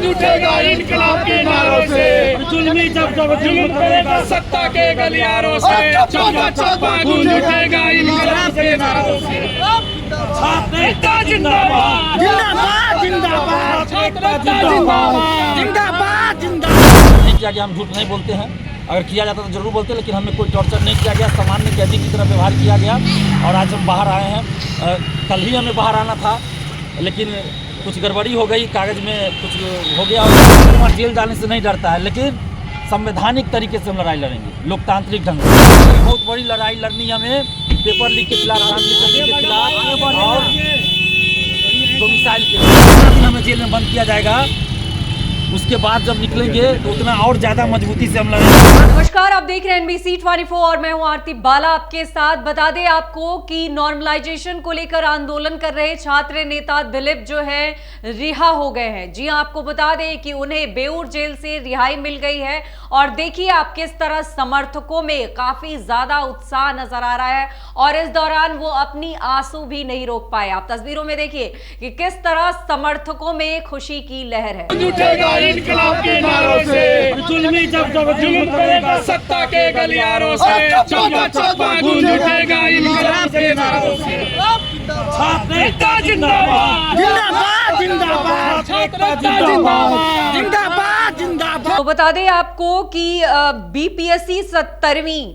गूंज उठेगा इनकलाब के नारों से, जुल्मी जब जुल्म करेगा सत्ता के गलियारों से, चौका चौका गूंज उठेगा इनकलाब के नारों से। नेता जिंदाबाद जिंदाबाद जिंदाबाद जिंदाबाद जिंदाबाद जिंदाबाद। नहीं किया गया, हम झूठ नहीं बोलते हैं। अगर किया जाता तो जरूर बोलते, लेकिन हमें कोई टॉर्चर नहीं किया गया। सामान्य कैदी की तरह व्यवहार किया गया और आज हम बाहर आए हैं। कल ही हमें बाहर आना था, लेकिन कुछ गड़बड़ी हो गई, कागज़ में कुछ हो गया। कुमार जेल जाने से नहीं डरता है, लेकिन संवैधानिक तरीके से हम लड़ाई लड़ेंगे, लोकतांत्रिक ढंग से। बहुत बड़ी लड़ाई लड़नी हमें पेपर लीक के खिलाफ, के खिलाफ और डोमिसाइल के खिलाफ। हमें जेल में बंद किया जाएगा, उसके बाद जब निकलेंगे तो उतना और ज्यादा मजबूती से हम लड़ेंगे। नमस्कार, आप देख रहे हैं NBC 24 और मैं हूं आरती बाला आपके साथ। बता दें आपको कि नॉर्मलाइजेशन को लेकर आंदोलन कर रहे छात्र नेता दिलीप जो है रिहा हो गए हैं। जी आपको बता दें कि उन्हें बेऊर जेल से रिहाई मिल गई है और देखिए आप किस तरह समर्थकों में काफी ज्यादा उत्साह नजर आ रहा है और इस दौरान वो अपनी आंसू भी नहीं रोक पाए। आप तस्वीरों में देखिए कि किस तरह समर्थकों में खुशी की लहर है। गूंज उठेगा इनकलाब के नारों से, जुल्मी जब जुल्म करेगा सत्ता के गलियारों से, चौका चौका गूंज उठेगा इनकलाब के नारों से। नेता जिंदाबाद जिंदाबाद जिंदाबाद जिंदाबाद जिंदाबाद। तो बता दें आपको कि BPSC 70वीं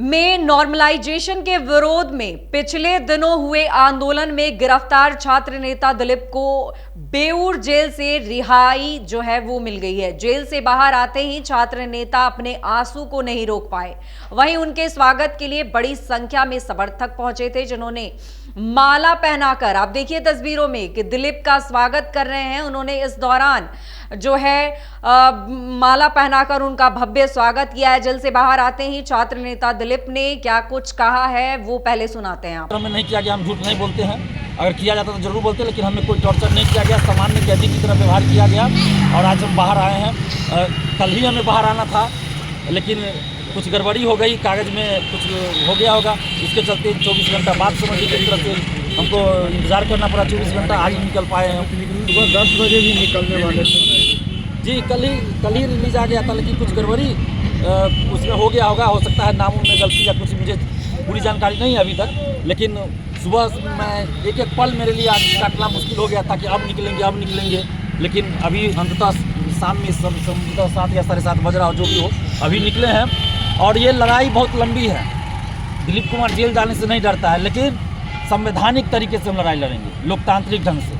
में नॉर्मलाइजेशन के विरोध में पिछले दिनों हुए आंदोलन में गिरफ्तार छात्र नेता दिलीप को बेऊर जेल से रिहाई जो है वो मिल गई है। जेल से बाहर आते ही छात्र नेता अपने आंसू को नहीं रोक पाए। वहीं उनके स्वागत के लिए बड़ी संख्या में समर्थक पहुंचे थे, जिन्होंने माला पहनाकर, आप देखिए तस्वीरों में कि दिलीप का स्वागत कर रहे हैं। उन्होंने इस दौरान जो है माला पहनाकर उनका भव्य स्वागत किया है। जेल से बाहर आते ही छात्र नेता दिलीप ने क्या कुछ कहा है वो पहले सुनाते हैं आप। हमें नहीं किया गया, हम झूठ नहीं बोलते हैं। अगर किया जाता तो जरूर बोलते, लेकिन हमें कोई टॉर्चर नहीं किया गया। सामान्य कैदी की तरह व्यवहार किया गया और आज हम बाहर आए हैं। कल ही हमें बाहर आना था, लेकिन कुछ गड़बड़ी हो गई, कागज़ में कुछ हो गया होगा, इसके चलते 24 घंटा बाद समझिए की तरफ से हमको इंतज़ार करना पड़ा। 24 घंटा आज निकल पाए हैं। सुबह 10 बजे भी निकलने वाले थे जी, कल ही रिलीज आ गया था, लेकिन कुछ गड़बड़ी उसमें हो गया होगा। हो सकता है नामों में गलती या कुछ, मुझे पूरी जानकारी नहीं है अभी तक। लेकिन सुबह मैं एक पल मेरे लिए आज काटना मुश्किल हो गया था कि अब निकलेंगे। लेकिन अभी अंततः शाम में 7 या 7:30 बज रहा हो, जो भी हो, अभी निकले हैं। और ये लड़ाई बहुत लंबी है। दिलीप कुमार जेल जाने से नहीं डरता है, लेकिन संवैधानिक तरीके से हम लड़ाई लड़ेंगे, लोकतांत्रिक ढंग से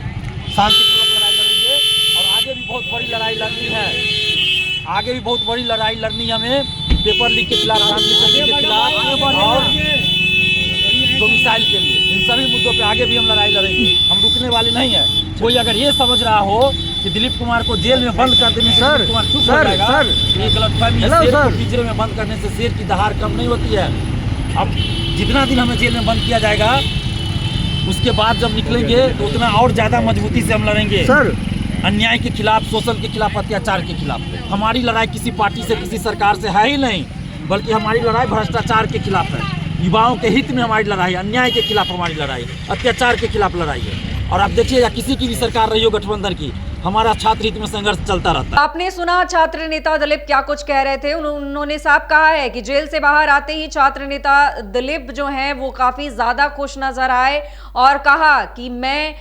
शांतिपूर्वक लड़ाई लड़ेंगे। और आगे भी बहुत बड़ी लड़ाई लड़नी है, आगे भी बहुत बड़ी लड़ाई लड़नी हमें पेपर लीक के खिलाफ, के खिलाफ और डोमिसाइल के लिए। इन सभी मुद्दों पे आगे भी हम लड़ाई लड़ेंगे, हम रुकने वाले नहीं है। कोई अगर ये समझ रहा हो कि दिलीप कुमार को जेल में बंद कर देने से दिलीप कुमार चुप हो जाएगा, ये गलतफहमी है। शेर को पिंजरे में बंद करने से शेर की दहाड़ कम नहीं होती है। अब जितना दिन हमें जेल में बंद किया जाएगा, उसके बाद जब निकलेंगे तो उतना और ज्यादा मजबूती से हम लड़ेंगे अन्याय के खिलाफ, शोषण के खिलाफ, अत्याचार के खिलाफ। हमारी लड़ाई किसी पार्टी से, किसी सरकार से है ही नहीं, बल्कि हमारी लड़ाई भ्रष्टाचार के खिलाफ है। युवाओं के हित में हमारी लड़ाई, अन्याय के खिलाफ हमारी लड़ाई, अत्याचार के खिलाफ लड़ाई है। और आप देखिए, या किसी की भी सरकार रही हो गठबंधन की, हमारा छात्र हित में संघर्ष चलता रहता है। आपने सुना छात्र नेता दिलीप क्या कुछ कह रहे थे। उन्होंने साफ कहा है कि जेल से बाहर आते ही छात्र नेता दिलीप जो हैं वो काफी ज्यादा खुश नजर आए और कहा कि मैं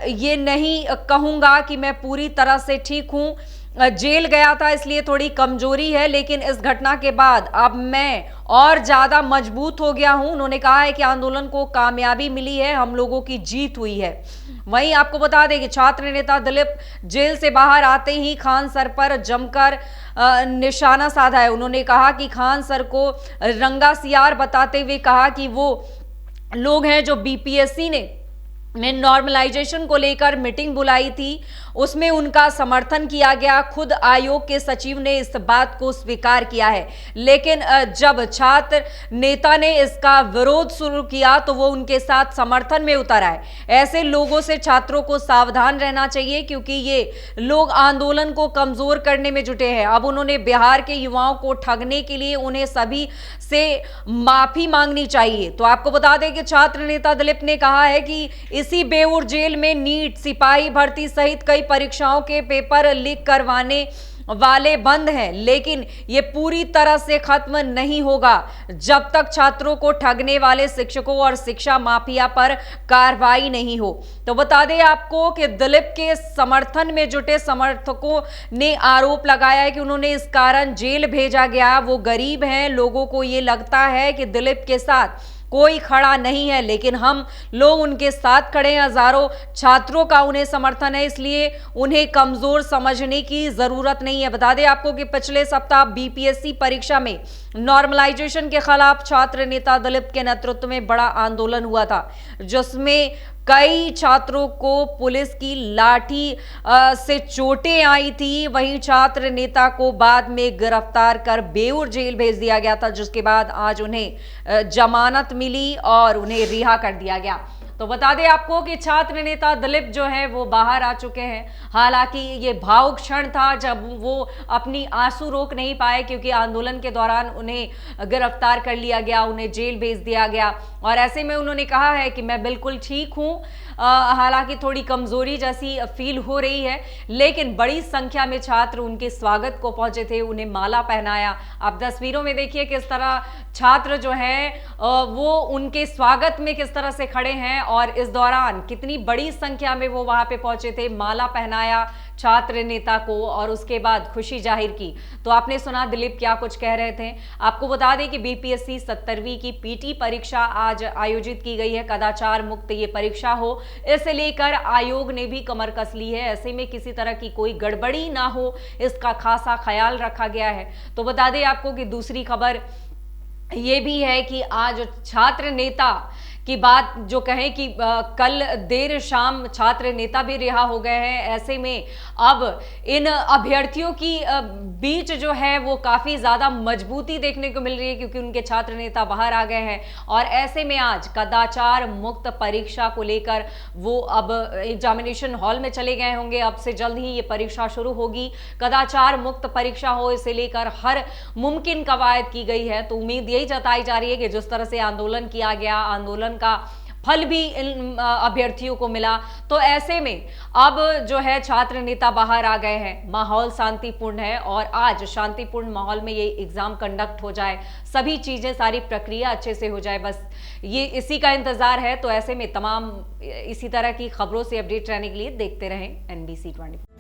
ये नहीं कहूंगा कि मैं पूरी तरह से ठीक हूं, जेल गया था इसलिए थोड़ी कमजोरी है, लेकिन इस घटना के बाद अब मैं और ज्यादा मजबूत हो गया हूं। उन्होंने कहा है कि आंदोलन को कामयाबी मिली है, हम लोगों की जीत हुई है। वहीं आपको बता दें कि छात्र नेता दिलीप जेल से बाहर आते ही खान सर पर जमकर निशाना साधा है। उन्होंने कहा कि खान सर को रंगा सियार बताते हुए कहा कि वो लोग हैं जो BPSC ने नॉर्मलाइजेशन को लेकर मीटिंग बुलाई थी, उसमें उनका समर्थन किया गया। खुद आयोग के सचिव ने इस बात को स्वीकार किया है, लेकिन जब छात्र नेता ने इसका विरोध शुरू किया तो वो उनके साथ समर्थन में उतर आए। ऐसे लोगों से छात्रों को सावधान रहना चाहिए, क्योंकि ये लोग आंदोलन को कमजोर करने में जुटे हैं। अब उन्होंने बिहार के युवाओं को ठगने के लिए उन्हें सभी से माफी मांगनी चाहिए। तो आपको बता दें कि छात्र नेता दिलीप ने कहा है कि इसी बेऊर जेल में नीट, सिपाही भर्ती सहित कई परीक्षाओं के पेपर लीक करवाने वाले बंद हैं, लेकिन ये पूरी तरह से खत्म नहीं होगा जब तक छात्रों को ठगने वाले शिक्षकों और शिक्षा माफिया पर कार्रवाई नहीं हो। तो बता दें आपको कि दिलीप के समर्थन में जुटे समर्थकों ने आरोप लगाया है कि उन्होंने इस कारण जेल भेजा गया। वो गरीब हैं, लोगों को ये लगता है कि दिलीप के साथ कोई खड़ा नहीं है, लेकिन हम लोग उनके साथ खड़े हैं। हजारों छात्रों का उन्हें समर्थन है, इसलिए उन्हें कमजोर समझने की जरूरत नहीं है। बता दें आपको कि पिछले सप्ताह बीपीएससी परीक्षा में नॉर्मलाइजेशन के खिलाफ छात्र नेता दिलीप के नेतृत्व में बड़ा आंदोलन हुआ था, जिसमें कई छात्रों को पुलिस की लाठी से चोटें आई थी। वहीं छात्र नेता को बाद में गिरफ्तार कर बेऊर जेल भेज दिया गया था, जिसके बाद आज उन्हें जमानत मिली और उन्हें रिहा कर दिया गया। तो बता दें आपको कि छात्र नेता दिलीप जो है वो बाहर आ चुके हैं। हालांकि ये भावुक क्षण था जब वो अपनी आंसू रोक नहीं पाए, क्योंकि आंदोलन के दौरान उन्हें गिरफ्तार कर लिया गया, उन्हें जेल भेज दिया गया और ऐसे में उन्होंने कहा है कि मैं बिल्कुल ठीक हूं। हालांकि थोड़ी कमजोरी जैसी फील हो रही है, लेकिन बड़ी संख्या में छात्र उनके स्वागत को पहुंचे थे, उन्हें माला पहनाया। आप तस्वीरों में देखिए किस तरह छात्र जो हैं वो उनके स्वागत में किस तरह से खड़े हैं और इस दौरान कितनी बड़ी संख्या में वो वहां पे पहुंचे थे, माला पहनाया छात्र नेता को और उसके बाद खुशी जाहिर की। तो आपने सुना दिलीप क्या कुछ कह रहे थे। आपको बता दें कि बीपीएससी 70वीं की पीटी परीक्षा आज आयोजित की गई है। कदाचार मुक्त ये परीक्षा हो, इसे लेकर आयोग ने भी कमर कस ली है। ऐसे में किसी तरह की कोई गड़बड़ी ना हो, इसका खासा ख्याल रखा गया है। तो बता दें आपको कि दूसरी खबर ये भी है कि आज छात्र नेता की बात जो कहें कि कल देर शाम छात्र नेता भी रिहा हो गए हैं। ऐसे में अब इन अभ्यर्थियों की बीच जो है वो काफ़ी ज़्यादा मजबूती देखने को मिल रही है, क्योंकि उनके छात्र नेता बाहर आ गए हैं और ऐसे में आज कदाचार मुक्त परीक्षा को लेकर वो अब एग्जामिनेशन हॉल में चले गए होंगे। अब से जल्द ही ये परीक्षा शुरू होगी। कदाचार मुक्त परीक्षा हो, इसे लेकर हर मुमकिन कवायद की गई है। तो उम्मीद यही जताई जा रही है कि जिस तरह से आंदोलन किया गया, आंदोलन का फल भी इन अभ्यर्थियों को मिला, तो ऐसे में अब जो है छात्र नेता बाहर आ गए हैं। माहौल शांतिपूर्ण है और आज शांतिपूर्ण माहौल में ये एग्जाम कंडक्ट हो जाए, सभी चीजें, सारी प्रक्रिया अच्छे से हो जाए, बस ये इसी का इंतजार है। तो ऐसे में तमाम इसी तरह की खबरों से अपडेट रहने के लिए देखते रहें NBC 24।